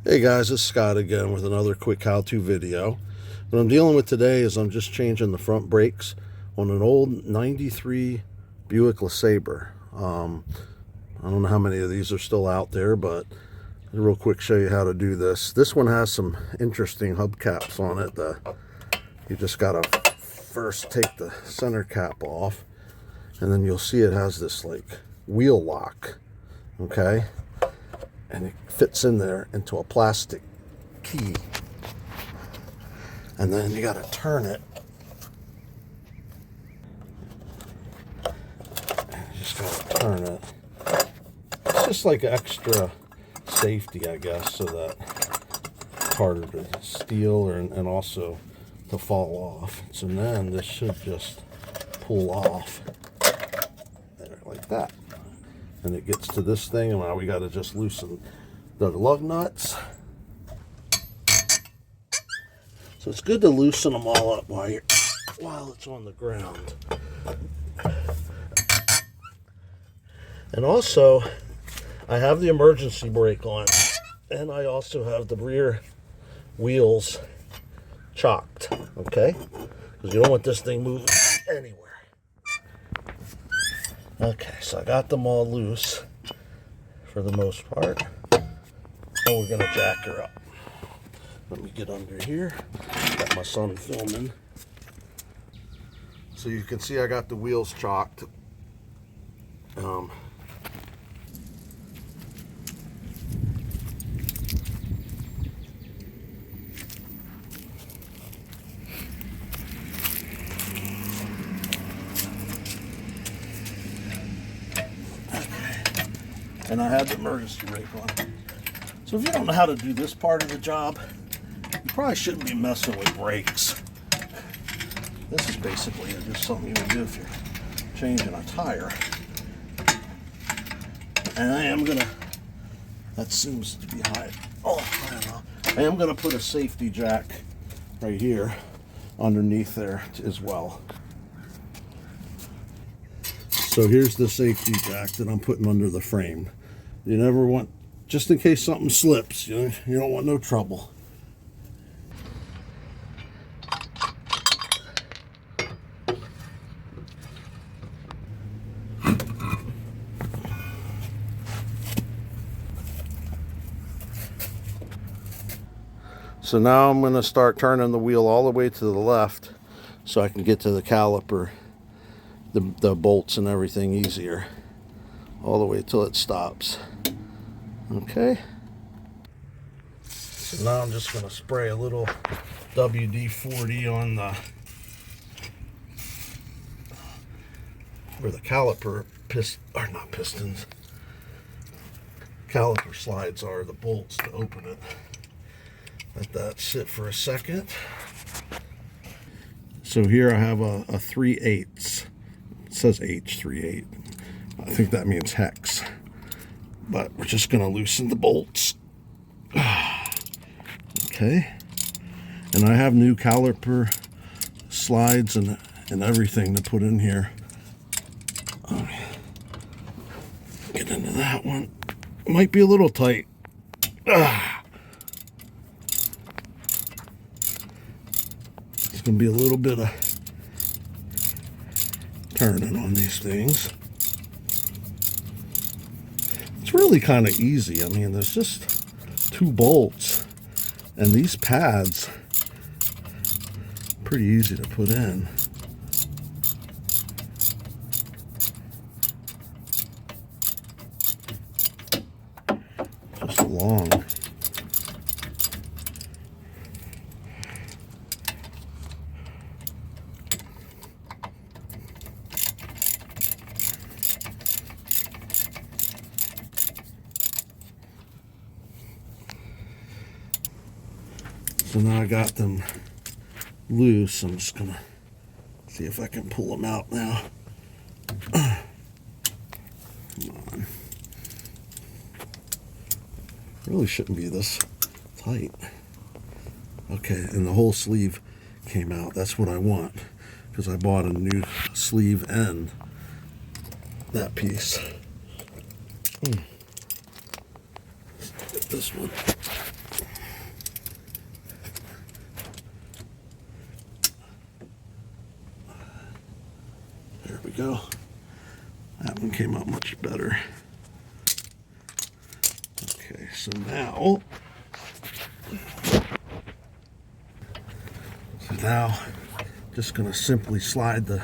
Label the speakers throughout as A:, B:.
A: Hey guys, it's Scott again with another quick how-to video. What I'm dealing with today is I'm just changing the front brakes on an old 93 Buick Lesabre. I don't know how many of these are still out there, but I'll real quick show you how to do this. This one has some interesting hubcaps on it. You just gotta first take the center cap off, and then you'll see it has this like wheel lock, okay? And it fits in there into a plastic key. And then you got to turn it. And you just got to turn it. It's just like extra safety, I guess, so that it's harder to steal and also to fall off. So then this should just pull off there like that. And it gets to this thing, and now we got to just loosen the lug nuts. So it's good to loosen them all up while it's on the ground. And also, I have the emergency brake on, and I also have the rear wheels chocked, okay? Because you don't want this thing moving anywhere. Okay, so I got them all loose for the most part. And we're gonna jack her up. Let me get under here. Got my son filming. So you can see I got the wheels chocked. And I had the emergency brake on. So if you don't know how to do this part of the job, you probably shouldn't be messing with brakes. This is basically just something you would do if you're changing a tire. And I am gonna, that seems to be high. Oh, I don't know. I am gonna put a safety jack right here underneath there as well. So here's the safety jack that I'm putting under the frame. You never want, just in case something slips, you don't want no trouble. So now I'm going to start turning the wheel all the way to the left so I can get to the caliper, the bolts and everything easier, all the way till it stops. Okay. So now I'm just going to spray a little WD-40 on where the caliper pistons, caliper slides are, the bolts to open it. Let that sit for a second. So here I have a 3/8. It says H38. I think that means hex. But we're just going to loosen the bolts. Okay. And I have new caliper slides and everything to put in here. Get into that one. Might be a little tight. It's going to be a little bit of turning on these things. It's really kind of easy. I mean, there's just 2 bolts, and these pads, pretty easy to put in. Just long. So now I got them loose. I'm just gonna see if I can pull them out now. Come on. Really shouldn't be this tight. Okay, and the whole sleeve came out. That's what I want, because I bought a new sleeve and that piece. Let's get this one go. That one came out much better. Okay, so now just going to simply slide the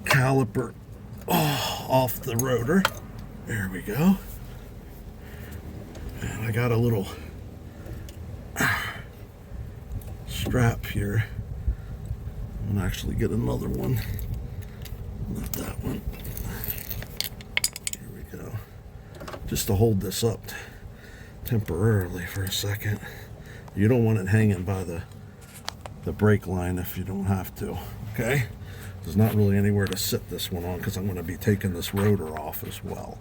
A: caliper off the rotor. There we go. And I got a little strap here. I'm going to actually get another one. Not that one. Here we go. Just to hold this up temporarily for a second. You don't want it hanging by the brake line if you don't have to. Okay? There's not really anywhere to sit this one on because I'm going to be taking this rotor off as well.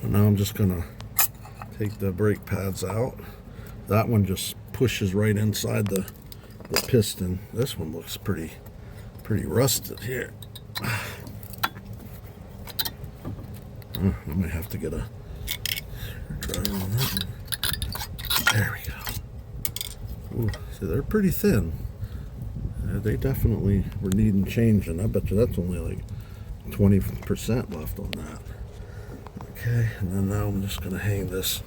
A: And now I'm just going to take the brake pads out. That one just pushes right inside the piston. This one looks pretty rusted here. I might have to get a screwdriver on that one. There we go. Ooh, see, they're pretty thin. They definitely were needing changing. I bet you that's only like 20% left on that. Okay, and then now I'm just going to hang this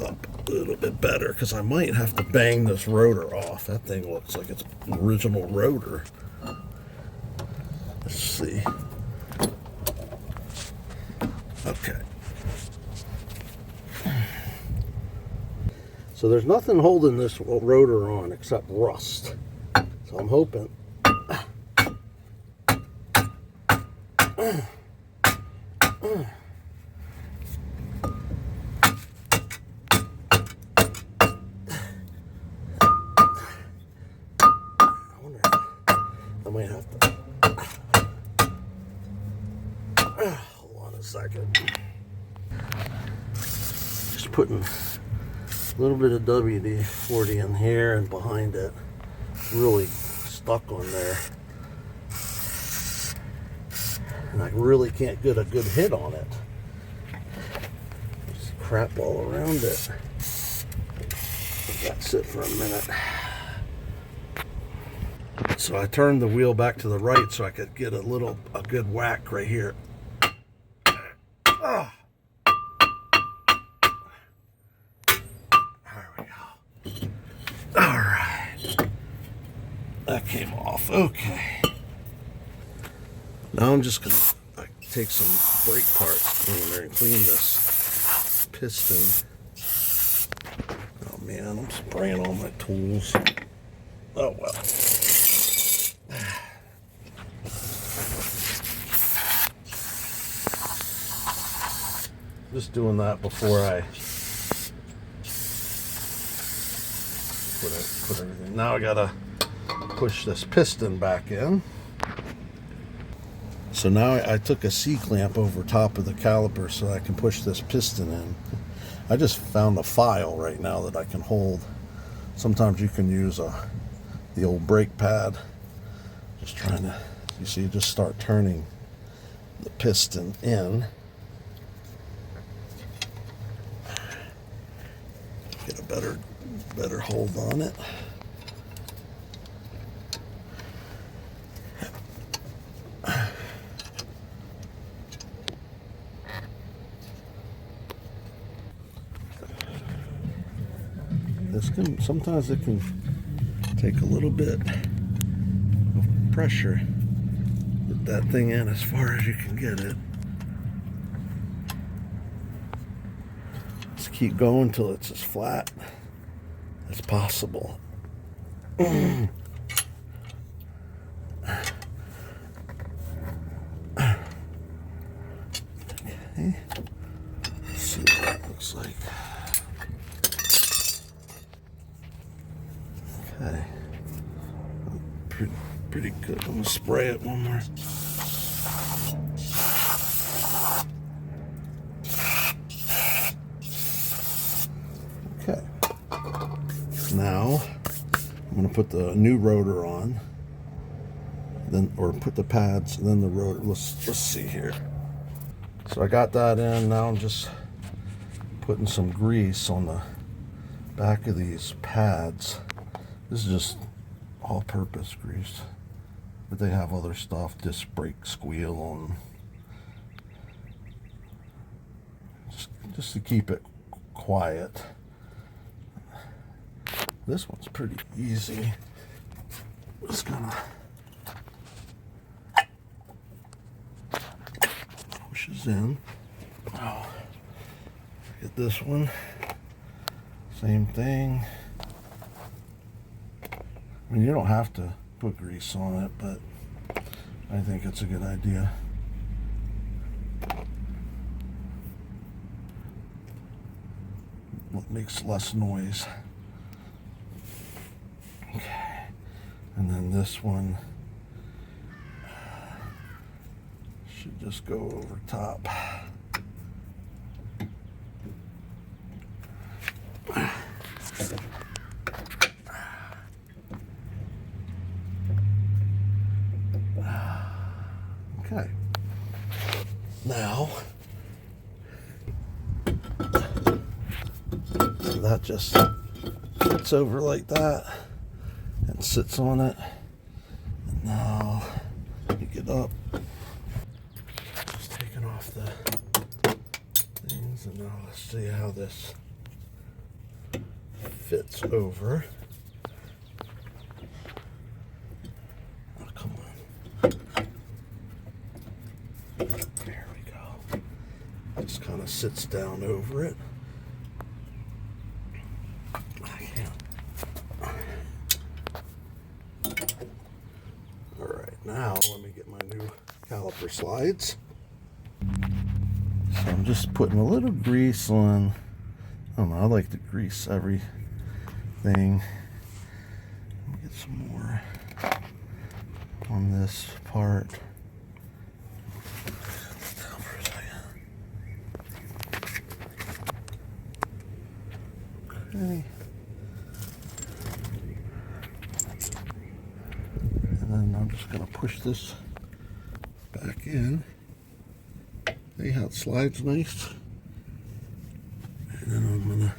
A: up a little bit better because I might have to bang this rotor off. That thing looks like it's an original rotor. Let's see. Okay. So there's nothing holding this rotor on except rust. So I'm hoping I might have to hold on a second. Just putting a little bit of WD-40 in here and behind it. Really stuck on there. And I really can't get a good hit on it. There's crap all around it. Let that sit for a minute. So I turned the wheel back to the right so I could get a good whack right here. Oh. There we go. All right. That came off. Okay. Now I'm just going to take some brake parts cleaner and clean this piston. Oh man, I'm spraying all my tools. Oh well. Just doing that before I put everything. Now I gotta push this piston back in. So now I took a C-clamp over top of the caliper so I can push this piston in. I just found a file right now that I can hold. Sometimes you can use the old brake pad. Just trying to, you see, just start turning the piston in. Get a better hold on it. Sometimes it can take a little bit of pressure. Get that thing in as far as you can get it. Just keep going till it's as flat as possible. Okay. Let's see what that looks like. Okay. Pretty good. I'm gonna spray it one more. Okay. Now I'm gonna put the new rotor on, then or put the pads, and then the rotor. Let's see here. So I got that in. Now I'm just putting some grease on the back of these pads. This is just all-purpose grease. but they have other stuff, disc brake squeal, and just to keep it quiet. This one's pretty easy. Just gonna pushes in. Oh, get this one. Same thing. I mean, you don't have to put grease on it, but I think it's a good idea. It makes less noise. Okay, and then this one should just go over top. Okay, now that just fits over like that and sits on it. And now pick it up, just taking off the things, and now let's see how this fits over. Oh, come on. There we go. Just kind of sits down over it. Now let me get my new caliper slides. So I'm just putting a little grease on. I don't know, I like to grease everything. Let me get some more on this part. Down for a second. Okay. And then I'm just going to push this back in. See how it slides nice? And then I'm going to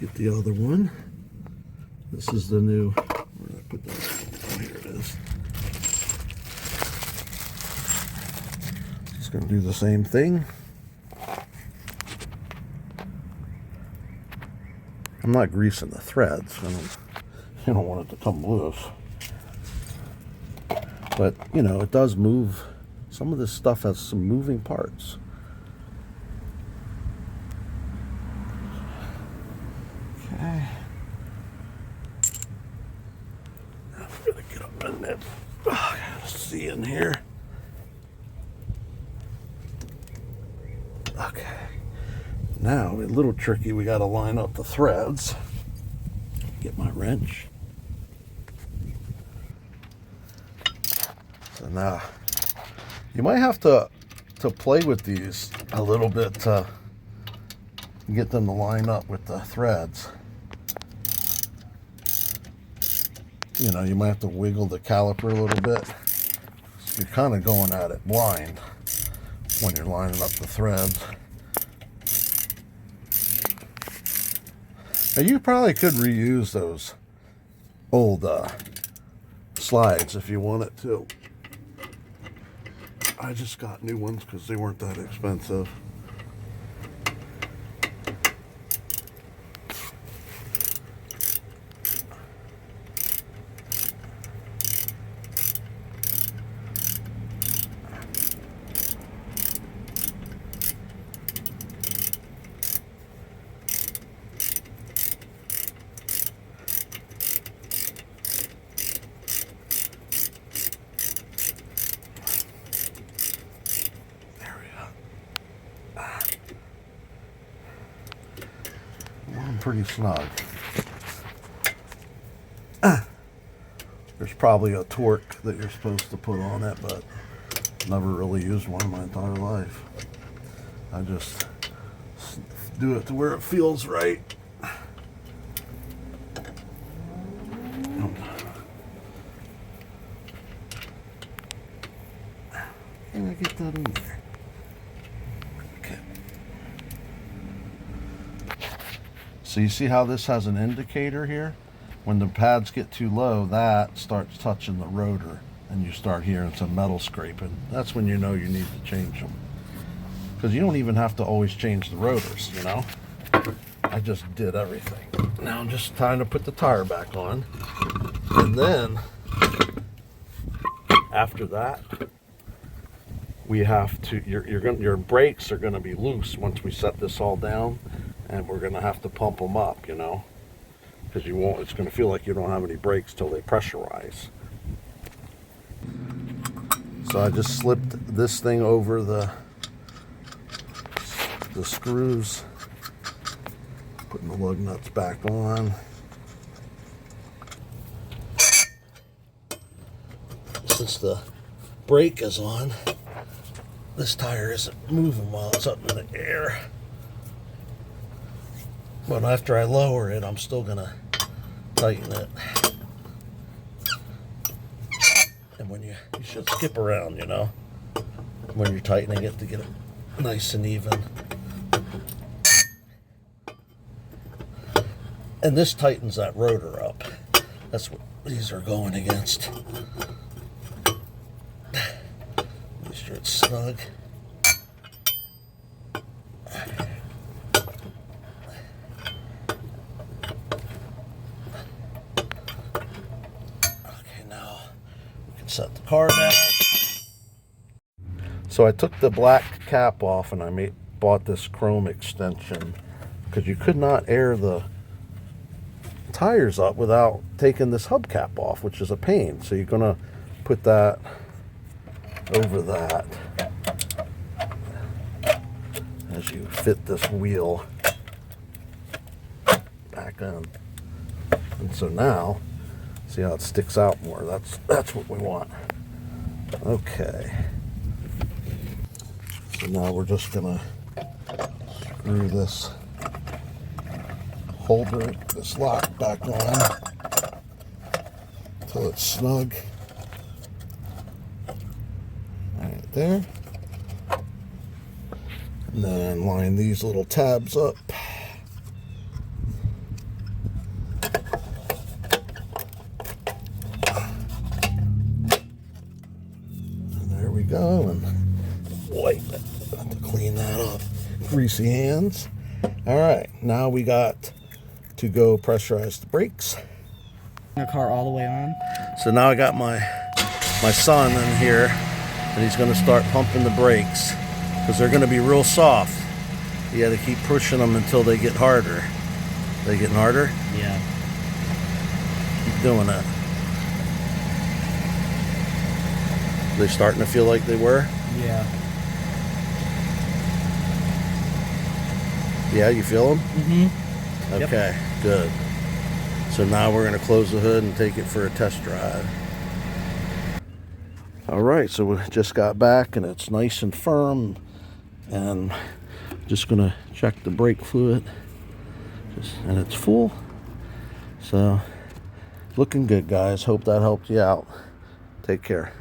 A: get the other one. This is the new, where did I put that? Oh, here it is. Just going to do the same thing. I'm not greasing the threads. You don't want it to come loose. But, you know, it does move. Some of this stuff has some moving parts. Okay. I'm going to get up in there. Oh, I gotta see in here. Okay. Now, a little tricky. We got to line up the threads. Get my wrench. So now, you might have to play with these a little bit to get them to line up with the threads. You know, you might have to wiggle the caliper a little bit. You're kind of going at it blind when you're lining up the threads. Now, you probably could reuse those old slides if you wanted to. I just got new ones because they weren't that expensive. Pretty snug. There's probably a torque that you're supposed to put on it, but never really used one in my entire life. I just do it to where it feels right. Can I get that in there? Okay. So you see how this has an indicator here? when the pads get too low, that starts touching the rotor and you start hearing some metal scraping. That's when you know you need to change them. Because you don't even have to always change the rotors, you know. I just did everything. Now I'm just trying to put the tire back on. And then, after that, we have to, your brakes are gonna be loose once we set this all down, and we're gonna have to pump them up, you know. Because you won't, it's gonna feel like you don't have any brakes till they pressurize. So I just slipped this thing over the screws, putting the lug nuts back on. Since the brake is on, this tire isn't moving while it's up in the air. But after I lower it, I'm still gonna tighten it. And when you should skip around, you know, when you're tightening it to get it nice and even. And this tightens that rotor up. That's what these are going against. Make sure it's snug. Okay, now we can set the car down. So I took the black cap off and I bought this chrome extension because you could not air the tires up without taking this hubcap off, which is a pain. So you're gonna put that over that as you fit this wheel back in. And so now, see how it sticks out more? That's what we want. Okay. So now we're just gonna screw this holder, this lock back on until it's snug. Right there. And then line these little tabs up. And there we go. And wipe it. Have to clean that up. Greasy hands. All right, now we got to go pressurize the brakes.
B: The car all the way on.
A: So now I got my son in here, and he's going to start pumping the brakes because they're going to be real soft. You got to keep pushing them until they get harder. They getting harder?
B: Yeah.
A: Keep doing that. They starting to feel like they were?
B: Yeah.
A: Yeah, you feel them?
B: Mm-hmm.
A: Okay, yep. Good. So now we're going to close the hood and take it for a test drive. All right, so we just got back and it's nice and firm, and just going to check the brake fluid, and it's full. So looking good, guys. Hope that helped you out. Take care.